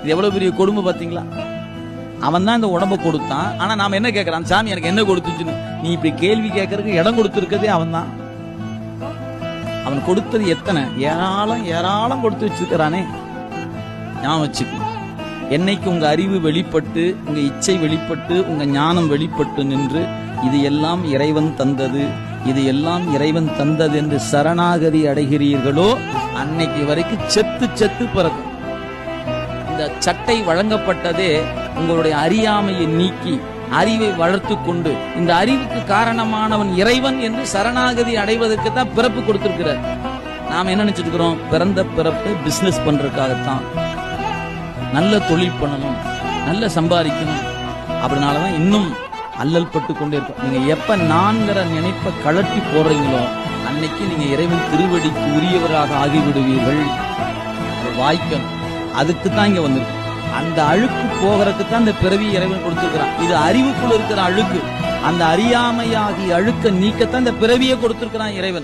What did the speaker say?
இது எவ்வளவு பெரிய கொடுமை பாத்தீங்களா? அவன் தான் இந்த உடம்ப கொடுத்தான். ஆனா நாம என்ன கேட்கறான்? சாமி எனக்கு என்ன கொடுத்துச்சுன்னு. நீ இப்படி கேள்வி கேட்கறதுக்கு இடம் கொடுத்திருக்கதே அவன் தான். அவன் கொடுத்தது எத்தனை ஏராளம் ஏராளம் கொடுத்து வச்சிருக்கிறானே. ஞாபகம் வச்சுக்க. என்னைக்கு உங்க அறிவு வெளிப்பட்டு, உங்க இச்சை வெளிப்பட்டு, உங்க ஞானம் வெளிப்பட்டு நின்று இது எல்லாம் இறைவன் தந்தது, இது எல்லாம் இறைவன் தந்தது என்று சரணாகதி அடைகிறீர்களோ அன்னைக்கு வரைக்கும் செத்து செத்து பிறக்கும். இந்த சட்டை வழங்கப்பட்டதே உங்களுடைய அறியாமையை நீக்கி அறிவை வளர்த்து கொண்டு, இந்த அறிவுக்கு காரணமானவன் இறைவன் என்று சரணாகதி அடைவதற்கு தான் பிறப்பு கொடுத்திருக்கிறார். நாம என்ன நினைச்சிட்டு இருக்கிறோம்? பிறந்த பிறப்பு பிசினஸ் பண்றதுக்காகத்தான், நல்ல தொழில் பண்ணணும், நல்ல சம்பாதிக்கணும். அப்படினாலதான் இன்னும் அல்லல் பட்டு கொண்டே இருக்கும். நீங்க எப்ப நான்கிற நினைப்ப கலட்டி போடுறீங்களோ அன்னைக்கு நீங்க இறைவன் திருவடிக்கு உரியவராக ஆகிவிடுவீர்கள். வாய்க்கணும். அதுக்கு தான் இங்க வந்திருக்கு. அந்த அழுக்கு போகிறதுக்கு தான் இந்த பிறவி இறைவன் கொடுத்திருக்கிறான். இது அறிவுக்குள்ள இருக்கிற அழுக்கு. அந்த அறியாமையாகி அழுக்க நீக்கத்தான் இந்த பிறவியை கொடுத்திருக்கிறான் இறைவன்.